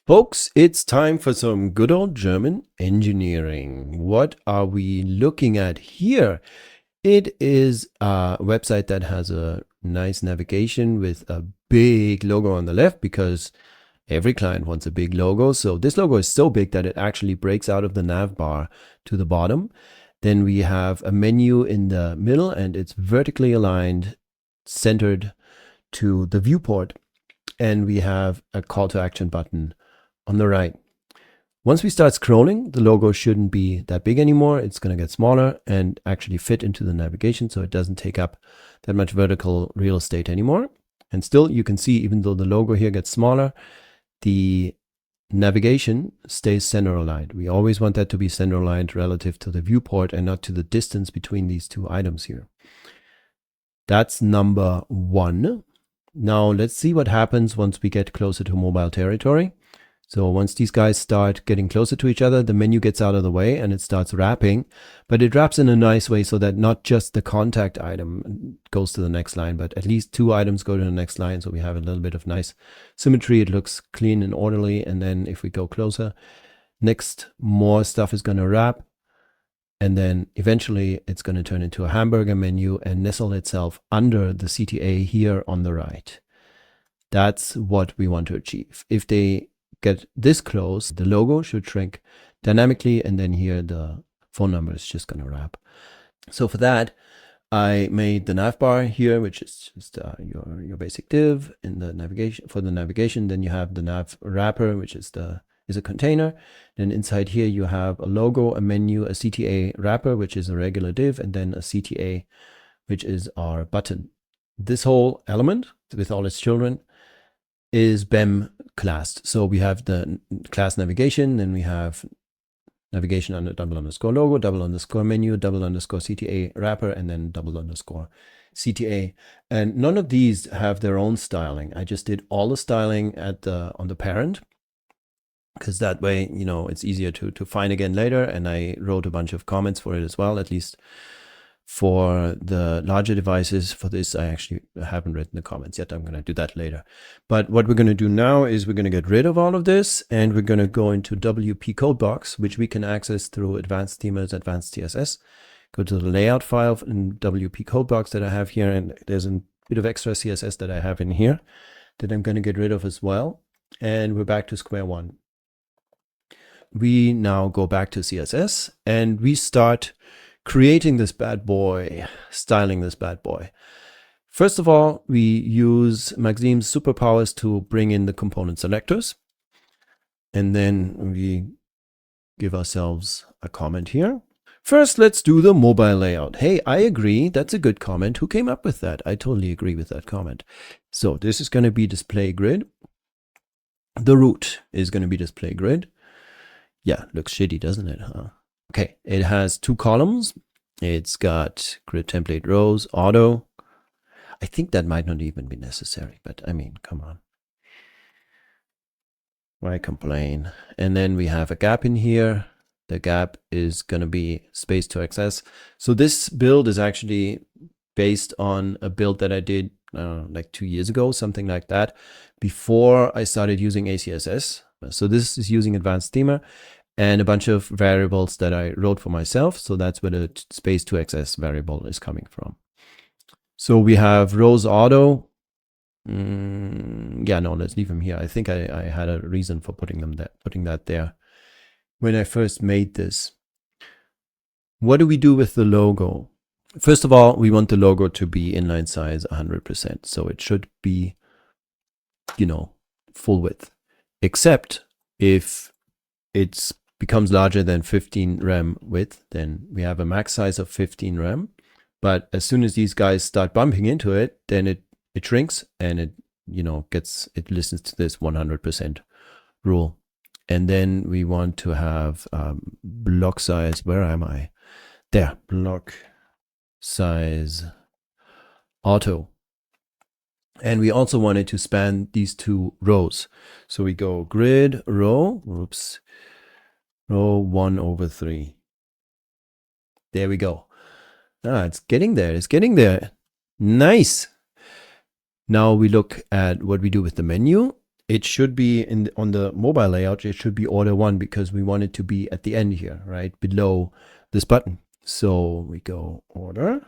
Folks, it's time for some good old German engineering. What are we looking at here? It is a website that has a nice navigation with a big logo on the left because every client wants a big logo. So this logo is so big that it actually breaks out of the nav bar to the bottom. Then we have a menu in the middle and it's vertically aligned, centered to the viewport. And we have a call to action button on the right. Once we start scrolling, the logo shouldn't be that big anymore. It's going to get smaller and actually fit into the navigation, so it doesn't take up that much vertical real estate anymore. And still, you can see, even though the logo here gets smaller, the navigation stays center aligned. We always want that to be center aligned relative to the viewport and not to the distance between these two items here. That's number one. Now let's see what happens once we get closer to mobile territory. So once these guys start getting closer to each other, the menu gets out of the way and it starts wrapping, but it wraps in a nice way so that not just the contact item goes to the next line, but at least two items go to the next line. So we have a little bit of nice symmetry. It looks clean and orderly. And then if we go closer, next, more stuff is going to wrap. And then eventually it's going to turn into a hamburger menu and nestle itself under the CTA here on the right. That's what we want to achieve. If they get this close, the logo should shrink dynamically, and then here the phone number is just going to wrap. So for that, I made the nav bar here, which is just your basic div in the navigation. For the navigation, then you have the nav wrapper, which is a container. Then inside here you have a logo, a menu, a CTA wrapper, which is a regular div, and then a CTA, which is our button. This whole element with all its children is BEM classed. So we have the class navigation, then we have navigation under double underscore logo, double underscore menu, double underscore CTA wrapper, and then double underscore CTA. And none of these have their own styling. I just did all the styling on the parent, because that way, you know, it's easier to find again later. And I wrote a bunch of comments for it as well, at least for the larger devices. For this, I actually haven't written the comments yet. I'm going to do that later. But what we're going to do now is we're going to get rid of all of this, and we're going to go into WP Codebox, which we can access through Advanced Themes, Advanced CSS. Go to the layout file in WP Codebox that I have here, and there's a bit of extra CSS that I have in here that I'm going to get rid of as well. And we're back to square one. We now go back to CSS and we start creating this bad boy, styling this bad boy. First of all, we use Maxim's superpowers to bring in the component selectors. And then we give ourselves a comment here. First, let's do the mobile layout. Hey, I agree. That's a good comment. Who came up with that? I totally agree with that comment. So this is going to be display grid. The root is going to be display grid. Yeah, looks shitty, doesn't it? Huh? Okay, it has two columns. It's got grid template rows, auto. I think that might not even be necessary, but I mean, come on. Why complain? And then we have a gap in here. The gap is going to be space to access. So this build is actually based on a build that I did like 2 years ago, something like that, before I started using ACSS. So this is using Advanced Themer and a bunch of variables that I wrote for myself. So that's where the space to access variable is coming from. So we have rows auto. Yeah, no, let's leave them here. I think I had a reason for putting that there when I first made this. What do we do with the logo? First of all, we want the logo to be inline size 100%. So it should be, you know, full width. Except if it becomes larger than 15 rem width, then we have a max size of 15 rem. But as soon as these guys start bumping into it, then it shrinks and it, you know, it listens to this 100% rule. And then we want to have block size. Where am I? There, block size auto. And we also wanted to span these two rows. So we go grid row, row 1/3. There we go. It's getting there. It's getting there. Nice. Now we look at what we do with the menu. it should be on the mobile layout, it should be order 1 because we want it to be at the end here, right? Below this button. So we go order.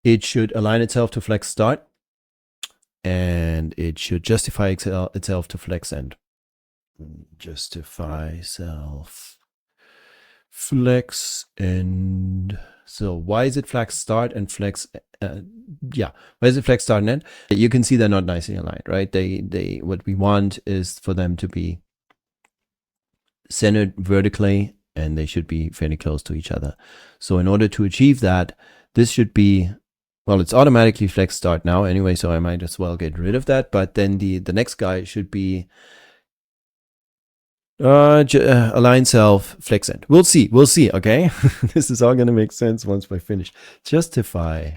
It should align itself to flex start, and it should justify itself to flex end. Justify self flex end. So why is it flex start and flex? Why is it flex start and end? You can see they're not nicely aligned, right? They what we want is for them to be centered vertically, and they should be fairly close to each other. So in order to achieve that, this should be, well, it's automatically flex start now anyway, so I might as well get rid of that. But then the next guy should be align self flex end. We'll see, okay? This is all going to make sense once we finish. Justify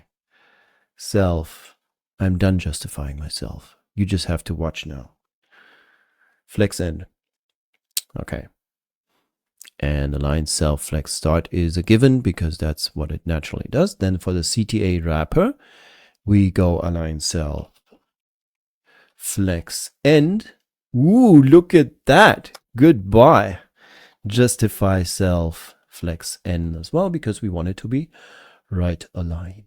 self. I'm done justifying myself. You just have to watch now. Flex end. Okay. And align self flex start is a given because that's what it naturally does. Then for the CTA wrapper, we go align self flex end. Ooh, look at that. Goodbye. Justify self flex end as well because we want it to be right aligned.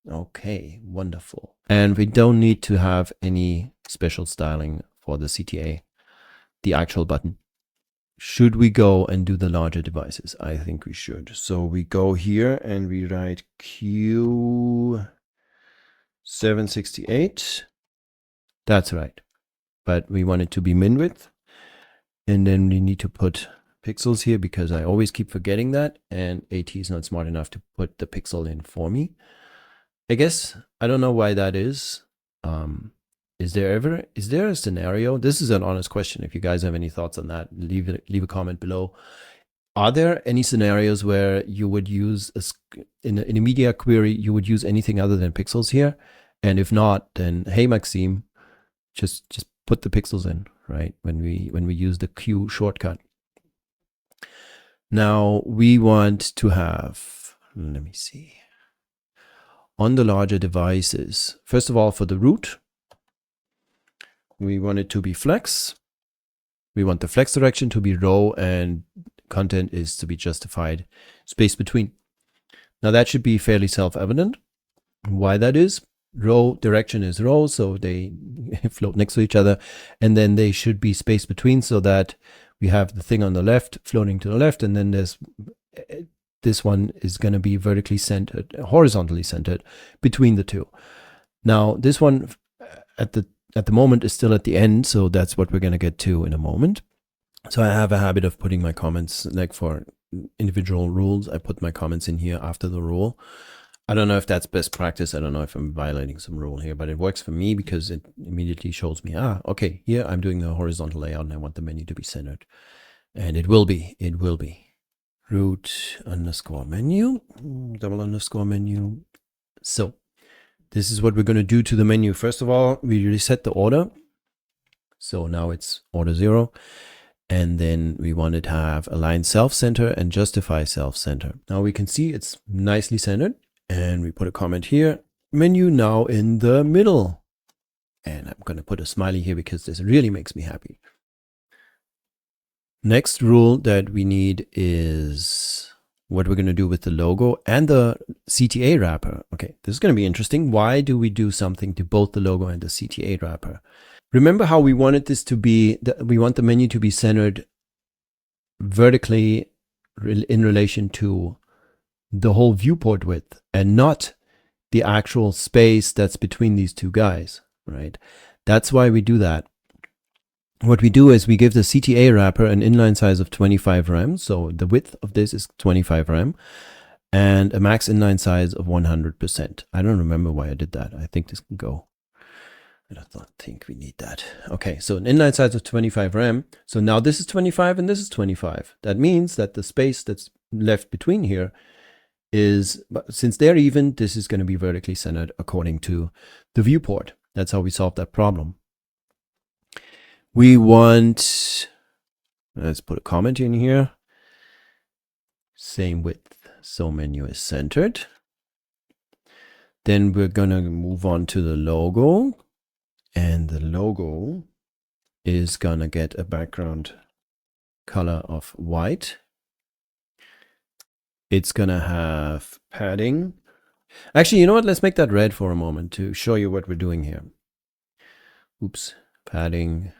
Okay, wonderful. And we don't need to have any special styling for the CTA, the actual button. Should we go and do the larger devices? I think we should. So we go here and we write Q768. That's right. But we want it to be min width. And then we need to put pixels here because I always keep forgetting that. And AT is not smart enough to put the pixel in for me. I guess, I don't know why that is. Is there a scenario? This is an honest question. If you guys have any thoughts on that, leave a comment below. Are there any scenarios where you would use in a media query, you would use anything other than pixels here? And if not, then hey Maxime, just put the pixels in, right? When we use the Q shortcut. Now we want to have, let me see. On the larger devices, first of all, for the root, we want it to be flex. We want the flex direction to be row and content is to be justified space between. Now that should be fairly self-evident. Why that is? Row direction is row, so they float next to each other, and then they should be space between so that we have the thing on the left floating to the left, and then there's this one is going to be vertically centered, horizontally centered between the two. Now this one at the moment is still at the end, so that's what we're going to get to in a moment. So I have a habit of putting my comments, like for individual rules, I put my comments in here after the rule. I don't know if that's best practice. I don't know if I'm violating some rule here, but it works for me because it immediately shows me, okay, here I'm doing the horizontal layout and I want the menu to be centered. And it will be. Root underscore menu, double underscore menu. So this is what we're going to do to the menu. First of all, we reset the order. So now it's order 0. And then we want to have align self-center and justify self-center. Now we can see it's nicely centered. And we put a comment here, menu now in the middle. And I'm going to put a smiley here because this really makes me happy. Next rule that we need is what we're going to do with the logo and the CTA wrapper. Okay, this is going to be interesting. Why do we do something to both the logo and the CTA wrapper? Remember how we wanted this to be, we want the menu to be centered vertically in relation to the whole viewport width and not the actual space that's between these two guys, right? That's why we do that. What we do is we give the CTA wrapper an inline size of 25 rem. So the width of this is 25 rem and a max inline size of 100%. I don't remember why I did that. I think this can go. I don't think we need that. Okay, so an inline size of 25 rem. So now this is 25 and this is 25. That means that the space that's left between here is, since they're even, this is going to be vertically centered according to the viewport. That's how we solve that problem. We want, let's put a comment in here, same width, so menu is centered. Then we're going to move on to the logo, and the logo is gonna get a background color of white. It's gonna have padding. Actually, you know what? Let's make that red for a moment to show you what we're doing here. Oops, padding.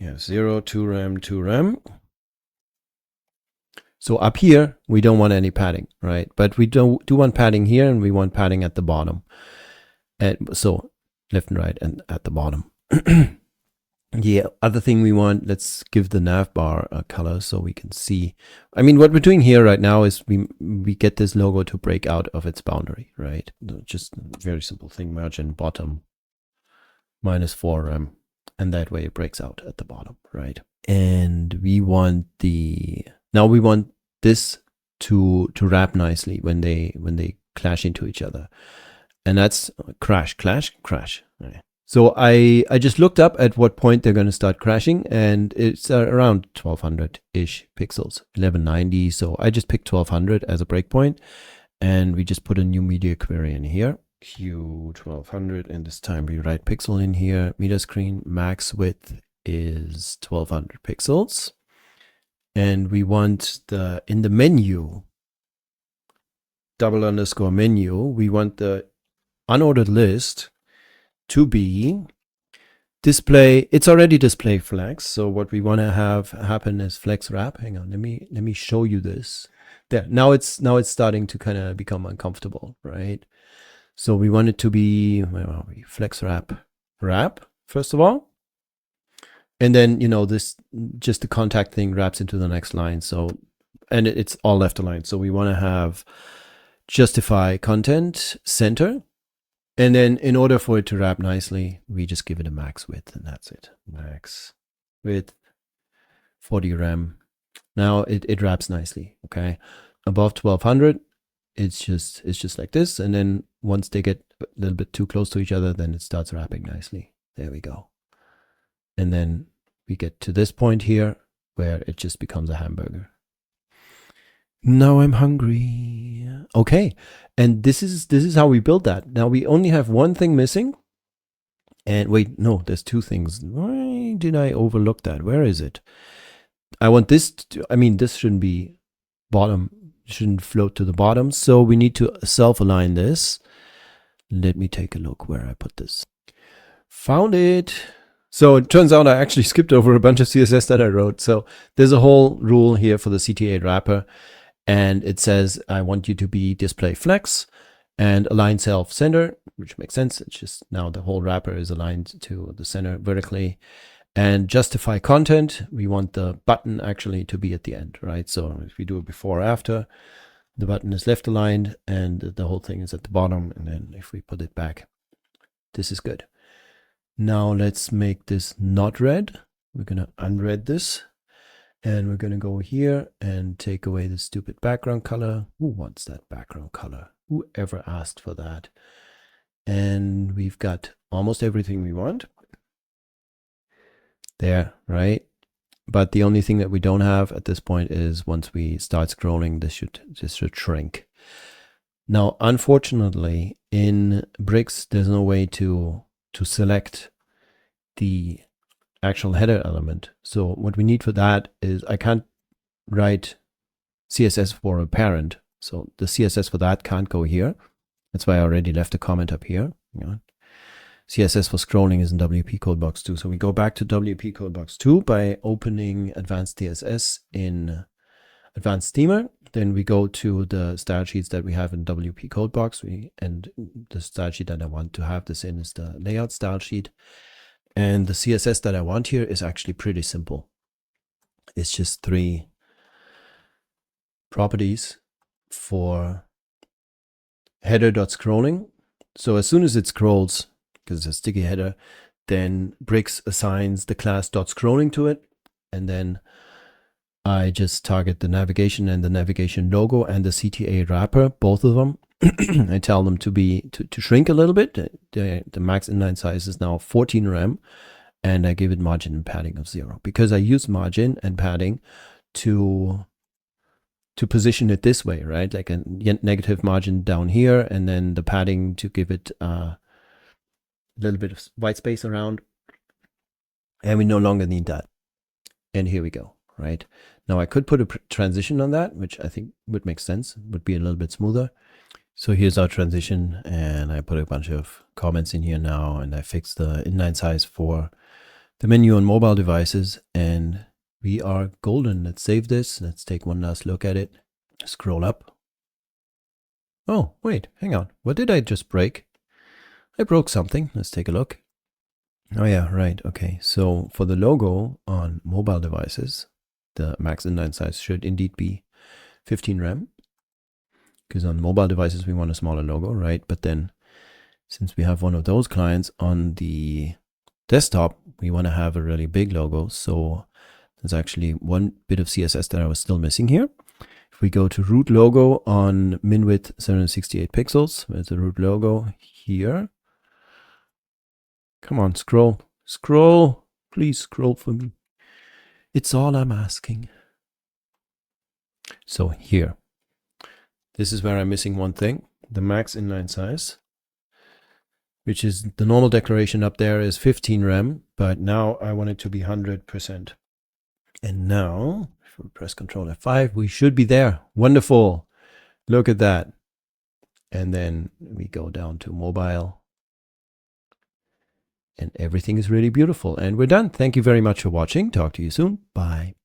Yeah, 0, 2 rem, 2 rem. So up here, we don't want any padding, right? But we do want padding here, and we want padding at the bottom. And so left and right and at the bottom. The other thing we want, let's give the nav bar a color so we can see. I mean, what we're doing here right now is we get this logo to break out of its boundary, right? Just a very simple thing, margin bottom -4 rem, and that way it breaks out at the bottom, right? And we want now we want this to wrap nicely when they clash into each other. And that's crash, clash, crash. Right. So I just looked up at what point they're going to start crashing, and it's around 1200-ish pixels, 1190. So I just picked 1200 as a breakpoint, and we just put a new media query in here, Q1200, and this time we write pixel in here, meter screen, max width is 1200 pixels. And we want in the menu, _menu, we want the unordered list to be display. It's already display flex. So what we want to have happen is flex wrap. Hang on, let me show you this. There, now it's starting to kind of become uncomfortable, right? So we want it to be, where are we? Flex wrap first of all. And then, you know, this, just the contact thing wraps into the next line. So, and it's all left aligned. So we want to have justify content center. And then in order for it to wrap nicely, we just give it a max width, and that's it. Max width, 40 rem. Now it wraps nicely, okay? Above 1200, it's just like this. And then once they get a little bit too close to each other, then it starts wrapping nicely. There we go. And then we get to this point here where it just becomes a hamburger. Now I'm hungry. Okay, and this is how we build that. Now we only have one thing missing. And wait, no, there's two things. Why did I overlook that? Where is it? I want this to, I mean, this shouldn't be bottom, shouldn't float to the bottom. So we need to self-align this. Let me take a look where I put this. Found it. So it turns out I actually skipped over a bunch of CSS that I wrote. So there's a whole rule here for the CTA wrapper. And it says, I want you to be display flex and align self center, which makes sense. It's just now the whole wrapper is aligned to the center vertically. And justify content, we want the button actually to be at the end, right? So if we do it before or after, the button is left aligned and the whole thing is at the bottom. And then if we put it back, this is good. Now let's make this not red. We're going to unred this. And we're going to go here and take away the stupid background color. Who wants that background color? Whoever asked for that? And we've got almost everything we want. There, right? But the only thing that we don't have at this point is once we start scrolling, this should shrink. Now, unfortunately, in Bricks, there's no way to select the actual header element. So what we need for that is I can't write CSS for a parent. So the CSS for that can't go here. That's why I already left a comment up here. Hang on. CSS for scrolling is in WP Codebox 2. So we go back to WP Codebox 2 by opening Advanced CSS in Advanced Steamer. Then we go to the style sheets that we have in WP Codebox. And the style sheet that I want to have this in is the layout style sheet. And the CSS that I want here is actually pretty simple. It's just 3 properties for header.scrolling. So as soon as it scrolls, because it's a sticky header, then Bricks assigns the class .scrolling to it. And then I just target the navigation and the navigation logo and the CTA wrapper, both of them. I tell them to shrink a little bit. The max-inline-size is now 14 rem, and I give it margin and padding of 0 because I use margin and padding to position it this way, right? Like a negative margin down here, and then the padding to give it a little bit of white space around. and we no longer need that. And here we go, right? Now I could put a transition on that, which I think would make sense, would be a little bit smoother. So here's our transition, and I put a bunch of comments in here now, and I fixed the inline size for the menu on mobile devices, and we are golden. Let's save this. Let's take one last look at it. Scroll up. Oh, wait, hang on. What did I just break? I broke something. Let's take a look. Oh yeah, right. Okay, so for the logo on mobile devices, the max inline size should indeed be 15 rem, because on mobile devices we want a smaller logo, right? But then since we have one of those clients on the desktop, we want to have a really big logo. So there's actually one bit of CSS that I was still missing here. If we go to root logo on min width 768 pixels, there's the root logo here. Come on, scroll, scroll, please scroll for me. It's all I'm asking. So here, this is where I'm missing one thing, the max inline size, which is the normal declaration up there is 15 rem, but now I want it to be 100%. And now, if we press Ctrl F5, we should be there. Wonderful. Look at that. And then we go down to mobile. And everything is really beautiful. And we're done. Thank you very much for watching. Talk to you soon. Bye.